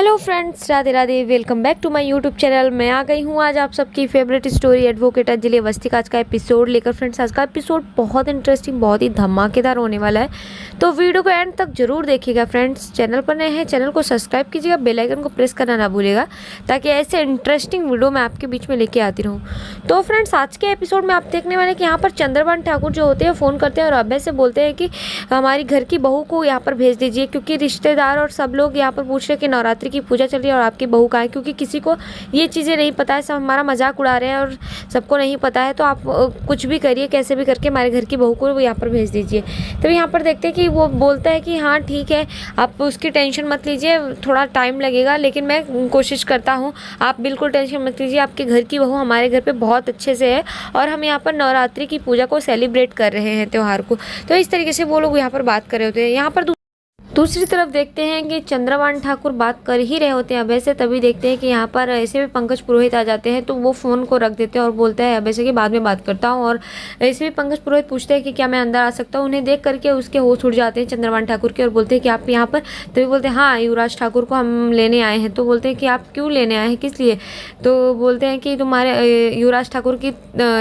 Hello friends, Radhe Radhe. Welcome back to my YouTube channel. मैं आ गई हूँ आज आप सबकी favourite story advocate Anjali Awasthi का आज का एपिसोड लेकर। फ्रेंड्स, आज का एपिसोड बहुत इंटरेस्टिंग, बहुत ही धमाकेदार होने वाला है, तो वीडियो को एंड तक जरूर देखिएगा। फ्रेंड्स, चैनल पर नए हैं, चैनल को सब्सक्राइब कीजिएगा, बेल आइकन को प्रेस करना ना भूलिएगा, ताकि ऐसे इंटरेस्टिंग वीडियो मैं आपके बीच में लेके आती रहूँ। तो फ्रेंड्स, आज के एपिसोड में आप देखने वाले कि यहाँ पर चंद्रभान ठाकुर जो होते हैं फ़ोन करते हैं और अभय से बोलते हैं कि हमारी घर की बहू को यहाँ पर भेज दीजिए, क्योंकि रिश्तेदार और सब लोग यहाँ पर पूछ रहे हैं कि नवरात्रि की पूजा चल रही है और आपकी बहू कहाँ है, क्योंकि किसी को ये चीज़ें नहीं पता है, सब हमारा मजाक उड़ा रहे हैं और सबको नहीं पता है। तो आप कुछ भी करिए, कैसे भी करके हमारे घर की बहू को यहाँ पर भेज दीजिए। तो यहाँ पर देखते हैं कि वो बोलता है कि हाँ ठीक है, आप उसकी टेंशन मत लीजिए, थोड़ा टाइम लगेगा लेकिन मैं कोशिश करता हूँ, आप बिल्कुल टेंशन मत लीजिए। आपके घर की बहू हमारे घर पे बहुत अच्छे से है और हम यहाँ पर नवरात्रि की पूजा को सेलिब्रेट कर रहे हैं, त्यौहार को। तो इस तरीके से वो लोग यहाँ पर बात कर रहे होते हैं। यहाँ पर दूसरी तरफ देखते हैं कि चंद्रभान ठाकुर बात कर ही रहे होते हैं अभय से, तभी देखते हैं कि यहाँ पर ऐसे भी पंकज पुरोहित आ जाते हैं। तो वो फ़ोन को रख देते हैं और बोलता है अभय से कि बाद में बात करता हूँ। और ऐसे भी पंकज पुरोहित पूछते हैं कि क्या मैं अंदर आ सकता हूँ। उन्हें देख करके उसके होश उड़ जाते हैं चंद्रभान ठाकुर के और बोलते हैं कि आप यहाँ पर। तभी बोलते हैं हाँ, युवराज ठाकुर को हम लेने आए हैं। तो बोलते हैं कि आप क्यों लेने आए हैं, किस लिए। तो बोलते हैं कि तुम्हारे युवराज ठाकुर के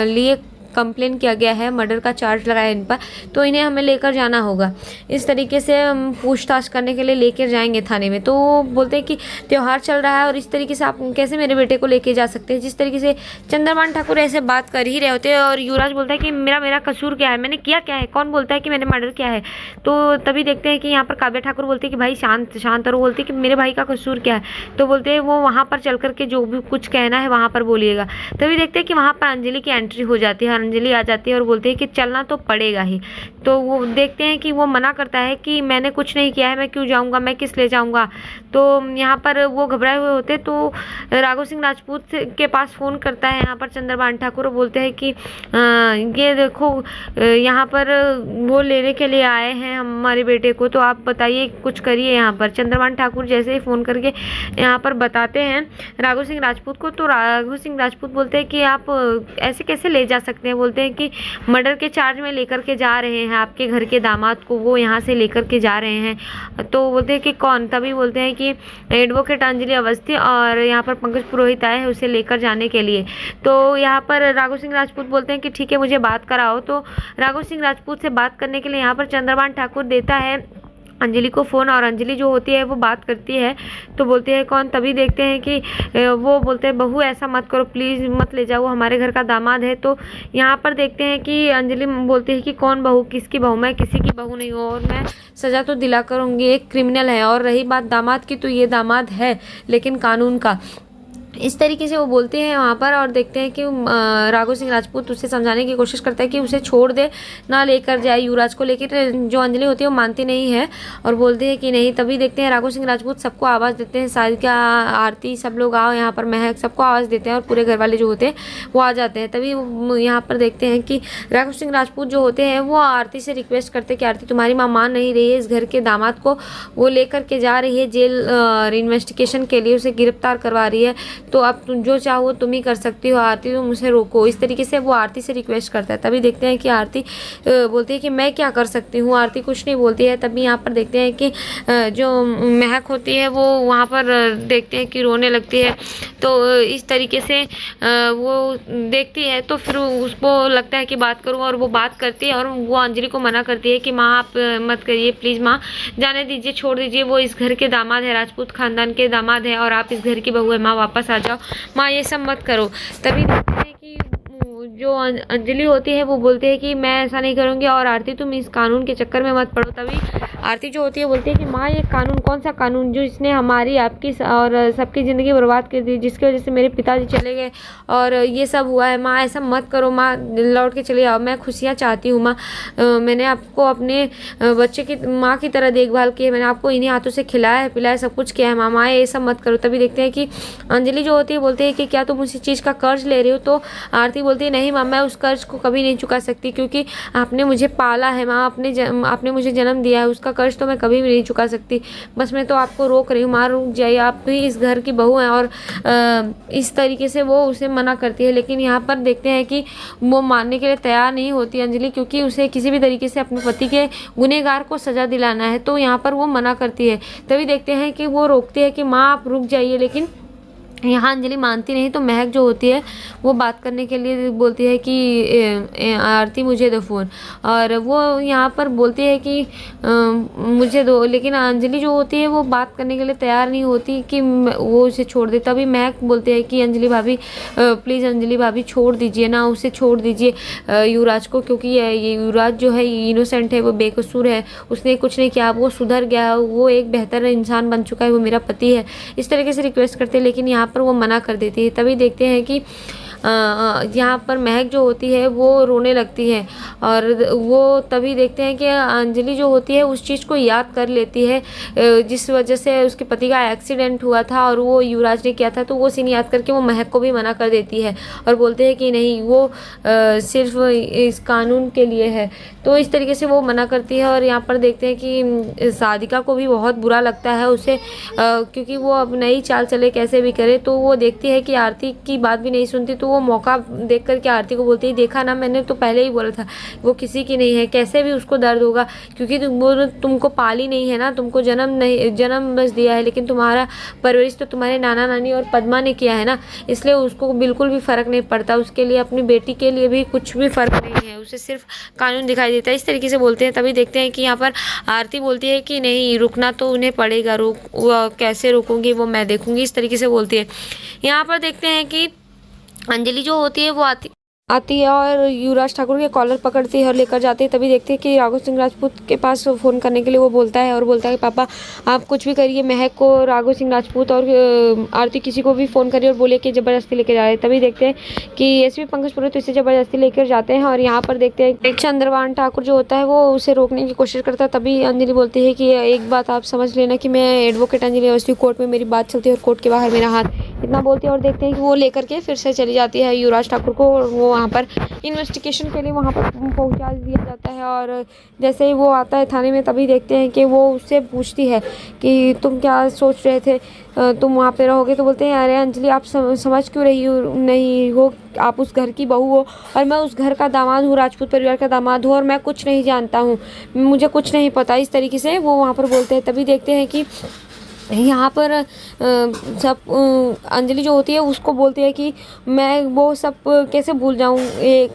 लिए कंप्लेन किया गया है, मर्डर का चार्ज लगाया इन पर, तो इन्हें हमें लेकर जाना होगा। इस तरीके से हम पूछताछ करने के लिए लेकर जाएंगे थाने में। तो बोलते हैं कि त्यौहार चल रहा है और इस तरीके से आप कैसे मेरे बेटे को लेके जा सकते हैं। जिस तरीके से चंद्रभान ठाकुर ऐसे बात कर ही रहे होते हैं और युवराज बोलता है कि मेरा कसूर क्या है, मैंने किया क्या है, कौन बोलता है कि मैंने मर्डर किया है। तो तभी देखते हैं कि यहाँ पर काव्या ठाकुर बोलती है कि भाई शांत शांत, और बोलती है कि मेरे भाई का कसूर क्या है। तो बोलते हैं वो वहाँ पर चल करके जो भी कुछ कहना है वहाँ पर बोलिएगा। तभी देखते हैं कि वहाँ पर अंजलि की एंट्री हो जाती है। अंजलि आ जाती है और बोलती है कि चलना तो पड़ेगा ही। तो वो देखते हैं कि वो मना करता है कि मैंने कुछ नहीं किया है, मैं क्यों जाऊंगा, मैं किस ले जाऊंगा। तो यहाँ पर वो घबराए हुए होते, तो राघव सिंह राजपूत के पास फ़ोन करता है यहाँ पर चंद्रभान ठाकुर और बोलते हैं कि ये देखो यहाँ पर वो लेने के लिए आए हैं हमारे बेटे को, तो आप बताइए, कुछ करिए यहाँ पर। चंद्रभान ठाकुर जैसे ही फ़ोन करके यहाँ पर बताते हैं राघव सिंह राजपूत को, तो राघव सिंह राजपूत बोलते हैं कि आप ऐसे कैसे ले जा सकते हैं। बोलते हैं कि मर्डर के चार्ज में लेकर के जा रहे हैं आपके घर के दामाद को, वो यहाँ से लेकर के जा रहे हैं। तो बोलते हैं कि कौन। तभी बोलते हैं कि एडवोकेट अंजलि अवस्थी और यहाँ पर पंकज पुरोहित आए हैं उसे लेकर जाने के लिए। तो यहाँ पर राघव सिंह राजपूत बोलते हैं कि ठीक है, मुझे बात कराओ। तो राघव सिंह राजपूत से बात करने के लिए यहाँ पर चंद्रभान ठाकुर देता है अंजलि को फ़ोन, और अंजलि जो होती है वो बात करती है। तो बोलती है कौन। तभी देखते हैं कि वो बोलते हैं बहू ऐसा मत करो, प्लीज़ मत ले जाओ, वो हमारे घर का दामाद है। तो यहाँ पर देखते हैं कि अंजलि बोलती है कि कौन बहू, किसकी बहू, मैं किसी की बहू नहीं हूँ और मैं सज़ा तो दिला करूँगी, एक क्रिमिनल है। और रही बात दामाद की, तो ये दामाद है लेकिन कानून का। इस तरीके से वो बोलते हैं वहाँ पर। और देखते हैं कि राघव सिंह राजपूत उसे समझाने की कोशिश करता है कि उसे छोड़ दे, ना लेकर जाए युवराज को। लेकिन जो अंजलि होती है वो मानती नहीं है और बोलते हैं कि नहीं। तभी देखते हैं राघव सिंह राजपूत सबको आवाज़ देते हैं, सारिका, आरती, सब लोग आओ यहाँ पर, महक, सबको आवाज़ देते हैं और पूरे घर वाले जो होते हैं वो आ जाते हैं। तभी यहाँ पर देखते हैं कि राघव सिंह राजपूत जो होते हैं वो आरती से रिक्वेस्ट करते हैं कि आरती, तुम्हारी माँ मान नहीं रही है, इस घर के दामाद को वो लेकर के जा रही है जेल इन्वेस्टिगेशन के लिए, उसे गिरफ्तार करवा रही है। तो अब तुम जो चाहो तुम ही कर सकती हो आरती, तुम उसे रोको। इस तरीके से वो आरती से रिक्वेस्ट करता है। तभी देखते हैं कि आरती बोलती है कि मैं क्या कर सकती हूँ। आरती कुछ नहीं बोलती है। तभी यहाँ पर देखते हैं कि जो महक होती है वो वहाँ पर देखते हैं कि रोने लगती है। तो इस तरीके से वो देखती है, तो फिर उसको लगता है कि बात करूँ, और वो बात करती है और वो अंजलि को मना करती है कि माँ आप मत करिए, प्लीज़ माँ, जाने दीजिए, छोड़ दीजिए, वो इस घर के दामाद है, राजपूत खानदान के दामाद है और आप इस घर की बहू है, माँ वापस आ जाओ, माँ ये सब मत करो। तभी देखते हैं कि जो अंजलि होती है वो बोलती है कि मैं ऐसा नहीं करूँगी और आरती तुम इस कानून के चक्कर में मत पड़ो। तभी आरती जो होती है बोलती है कि माँ ये कानून, कौन सा कानून, जो इसने हमारी, आपकी और सबकी ज़िंदगी बर्बाद कर दी, जिसकी वजह से मेरे पिताजी चले गए और ये सब हुआ है। माँ ऐसा मत करो, माँ लौट के चले आओ, मैं खुशियाँ चाहती हूँ माँ, मैंने आपको अपने बच्चे की माँ की तरह देखभाल की है, मैंने आपको इन्हीं हाथों से खिलाया है, पिलाया, सब कुछ किया है, माँ ये सब मत करो। तभी देखते हैं कि अंजलि जो होती है बोलती है कि क्या तुम उसी चीज़ का कर्ज ले रही हो। तो आरती बोलती है नहीं माँ, मैं उस कर्ज को कभी नहीं चुका सकती, क्योंकि आपने मुझे पाला है माँ, आपने मुझे जन्म दिया है, उसका का कर्ज तो मैं कभी भी नहीं चुका सकती, बस मैं तो आपको रोक रही हूँ, माँ रुक जाइए, आप भी इस घर की बहू हैं। और इस तरीके से वो उसे मना करती है, लेकिन यहाँ पर देखते हैं कि वो मानने के लिए तैयार नहीं होती अंजलि, क्योंकि उसे किसी भी तरीके से अपने पति के गुनहगार को सज़ा दिलाना है। तो यहाँ पर वो मना करती है। तभी देखते हैं कि वो रोकती है कि माँ आप रुक जाइए, लेकिन यहाँ अंजलि मानती नहीं। तो महक जो होती है वो बात करने के लिए बोलती है कि आरती मुझे दो फ़ोन, और वो यहाँ पर बोलती है कि मुझे दो, लेकिन अंजलि जो होती है वो बात करने के लिए तैयार नहीं होती कि वो उसे छोड़ दे। तभी महक बोलती है कि अंजलि भाभी प्लीज़ अंजलि भाभी छोड़ दीजिए ना, उसे छोड़ दीजिए युवराज को, क्योंकि ये युवराज जो है इनोसेंट है, वो बेकसूर है, उसने कुछ नहीं किया, वो सुधर गया, वो एक बेहतर इंसान बन चुका है, वो मेरा पति है। इस तरीके से रिक्वेस्ट करते हैं, लेकिन यहाँ पर वो मना कर देती है। तभी देखते हैं कि यहाँ पर महक जो होती है वो रोने लगती है, और वो तभी देखते हैं कि अंजलि जो होती है उस चीज़ को याद कर लेती है जिस वजह से उसके पति का एक्सीडेंट हुआ था और वो युवराज ने किया था। तो वो सीन याद करके वो महक को भी मना कर देती है और बोलते हैं कि नहीं, वो सिर्फ इस कानून के लिए है। तो इस तरीके से वो मना करती है। और यहाँ पर देखते हैं कि साधिका को भी बहुत बुरा लगता है उसे, क्योंकि वो अब नई चाल चले कैसे भी करे। तो वो देखती है कि आरती की बात भी नहीं सुनती, तो वो मौका देख कर के आरती को बोलती है, देखा ना, मैंने तो पहले ही बोला था वो किसी की नहीं है, कैसे भी उसको दर्द होगा, क्योंकि तुमको पाली नहीं है ना, तुमको जन्म बस दिया है, लेकिन तुम्हारा परवरिश तो तुम्हारे नाना नानी और पद्मा ने किया है ना, इसलिए उसको बिल्कुल भी फ़र्क नहीं पड़ता, उसके लिए, अपनी बेटी के लिए भी कुछ भी फ़र्क नहीं है, उसे सिर्फ कानून दिखाई देता है। इस तरीके से बोलते हैं। तभी देखते हैं कि यहाँ पर आरती बोलती है कि नहीं, रुकना तो उन्हें पड़ेगा, कैसे रुकूंगी वो मैं देखूंगी, इस तरीके से बोलती है। यहाँ पर देखते हैं कि अंजलि जो होती है वो आती है और युवराज ठाकुर के कॉलर पकड़ती है और लेकर जाती है। तभी देखते हैं कि राघव सिंह राजपूत के पास फ़ोन करने के लिए वो बोलता है और बोलता है कि पापा आप कुछ भी करिए, महक को, राघव सिंह राजपूत और आरती किसी को भी फ़ोन करिए और बोले कि ज़बरदस्ती लेकर जा रहे हैं। तभी देखते हैं कि एसपी पंकज पुरोहित इसे ज़बरदस्ती लेकर जाते हैं। और यहाँ पर देखते हैं एक चंद्रभान ठाकुर जो होता है वो उसे रोकने की कोशिश करता है। तभी अंजलि बोलती है कि एक बात आप समझ लेना कि मैं एडवोकेट अंजलि अवस्थी, कोर्ट में मेरी बात चलती है और कोर्ट के बाहर मेरा हाथ, इतना बोलती है। और देखते हैं कि वो लेकर के फिर से चली जाती है युवराज ठाकुर को, और वो वहाँ पर इन्वेस्टिगेशन के लिए वहाँ पर पहुँचा दिया जाता है। और जैसे ही वो आता है थाने में, तभी देखते हैं कि वो उससे पूछती है कि तुम क्या सोच रहे थे, तुम वहाँ पे रहोगे। तो बोलते हैं अरे अंजलि आप समझ क्यों रही हो, नहीं हो, आप उस घर की बहू हो और मैं उस घर का दामाद हूँ, राजपूत परिवार का दामाद हूँ, और मैं कुछ नहीं जानता हूँ, मुझे कुछ नहीं पता। इस तरीके से वो वहाँ पर बोलते हैं। तभी देखते हैं कि यहाँ पर सब अंजलि जो होती है उसको बोलती है कि मैं वो सब कैसे भूल जाऊँ,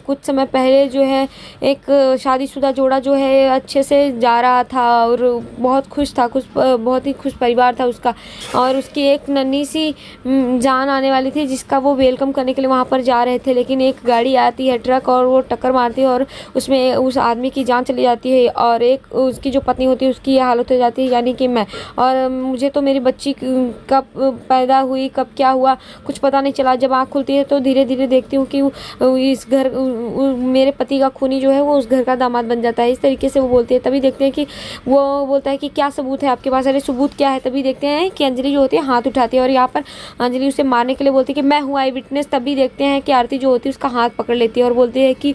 कुछ समय पहले जो है एक शादीशुदा जोड़ा जो है अच्छे से जा रहा था और बहुत खुश था, बहुत ही खुश परिवार था उसका, और उसकी एक नन्ही सी जान आने वाली थी जिसका वो वेलकम करने के लिए वहाँ पर जा रहे थे। लेकिन एक गाड़ी आती है, ट्रक, और वो टक्कर मारती है और उसमें उस आदमी की जान चली जाती है, और एक उसकी जो पत्नी होती है उसकी ये हालत हो जाती है, यानी कि मैं। और मुझे तो मेरी बच्ची कब पैदा हुई, कब क्या हुआ, कुछ पता नहीं चला। जब आँख खुलती है तो धीरे धीरे देखती हूँ कि इस घर मेरे पति का खूनी जो है वो उस घर का दामाद बन जाता है। इस तरीके से वो बोलती है। तभी देखते हैं कि वो बोलता है कि क्या सबूत है आपके पास, अरे सबूत क्या है। तभी देखते हैं कि अंजलि जो होती है हाथ उठाती है, और यहाँ पर अंजलि उसे मारने के लिए बोलती है कि मैं हूँ आई विटनेस। तभी देखते हैं कि आरती जो होती है उसका हाथ पकड़ लेती है और बोलती है कि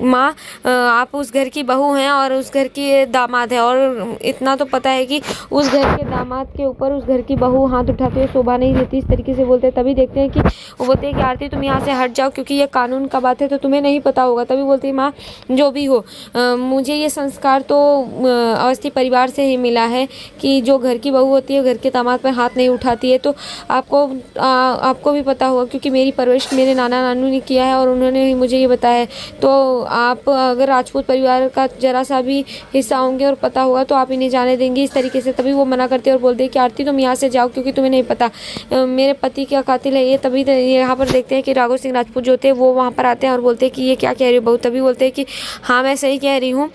माँ आप उस घर की बहू हैं और उस घर की दामाद है, और इतना तो पता है कि उस घर के दामाद के ऊपर उस घर की बहू हाथ उठाते हुए शोभा नहीं देती। इस तरीके से बोलते हैं। तभी देखते हैं कि वो बोलते हैं कि आरती तुम यहाँ से हट जाओ, क्योंकि ये कानून का बात है तो तुम्हें नहीं पता होगा। तभी बोलती है माँ जो भी हो, मुझे ये संस्कार तो अवस्थी परिवार से ही मिला है कि जो घर की बहू होती है घर के दामाद पर हाथ नहीं उठाती है। तो आपको भी पता होगा, क्योंकि मेरी परवरिश मेरे नाना नानू ने किया है और उन्होंने ही मुझे ये बताया है। तो आप अगर राजपूत परिवार का जरा सा भी हिस्सा होंगे और पता होगा तो आप इन्हें जाने देंगे। इस तरीके से तभी वो मना करते हैं और बोलते हैं कि आरती तुम यहाँ से जाओ, क्योंकि तुम्हें नहीं पता मेरे पति का कातिल है ये। तभी यहाँ पर देखते हैं कि राघव सिंह राजपूत जो थे वो वहाँ पर आते हैं और बोलते हैं कि ये क्या कह रही हो बहू। तभी बोलते हैं कि हाँ मैं सही कह रही हूँ।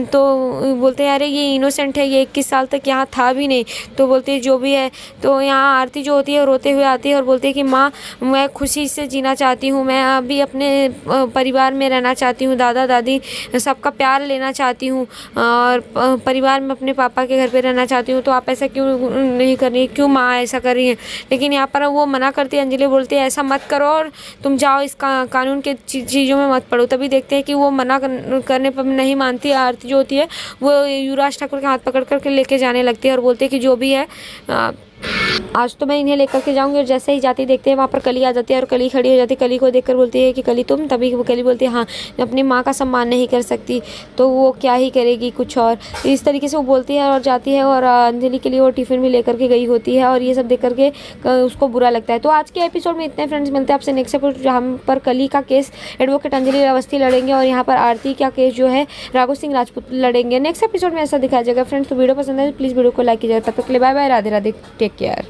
तो बोलते हैं अरे ये इनोसेंट है, ये 21 साल तक यहाँ था भी नहीं। तो बोलते हैं जो भी है। तो यहाँ आरती जो होती है रोते हुए आती है और बोलती है कि माँ मैं खुशी से जीना चाहती हूँ, मैं अभी अपने परिवार में रहना चाहती हूँ, दादा दादी सबका प्यार लेना चाहती हूँ और परिवार में अपने पापा के घर पे रहना चाहती हूँ। तो आप ऐसा क्यों नहीं कर रही, क्यों माँ ऐसा कर रही है। लेकिन यहाँ पर वो मना करती है, अंजलि बोलती है ऐसा मत करो और तुम जाओ इस कानून के चीज़ों में मत पड़ो। तभी देखते हैं कि वो मना करने पर नहीं मानती। आरती जो होती है वो युवराज ठाकुर के हाथ पकड़ करके लेके जाने लगती है और बोलती है कि जो भी है आज तो मैं इन्हें लेकर के जाऊंगी। और जैसे ही जाती देखते हैं वहाँ पर कली आ जाती है और कली खड़ी हो जाती है। कली को देखकर बोलती है कि कली तुम, तभी वो कली बोलती है हाँ, अपनी माँ का सम्मान नहीं कर सकती तो वो क्या ही करेगी कुछ और। इस तरीके से वो बोलती है और जाती है और अंजलि के लिए वो टिफ़िन भी लेकर के गई होती है और ये सब देख करके उसको बुरा लगता है। तो आज के एपिसोड में इतने फ्रेंड्स, मिलते हैं आपसे नेक्स्ट एपिसोड जहाँ पर कली का केस एडवोकेट अंजलि अवस्थी लड़ेंगे और यहाँ पर आरती का केस जो है राघव सिंह राजपूत लड़ेंगे। नेक्स्ट एपिसोड में ऐसा दिखाया जाएगा फ्रेंड्स। तो वीडियो पसंद है तो प्लीज़ वीडियो को लाइक कीजिएगा। तब तक के लिए bye bye, Radhe Radhe, take care.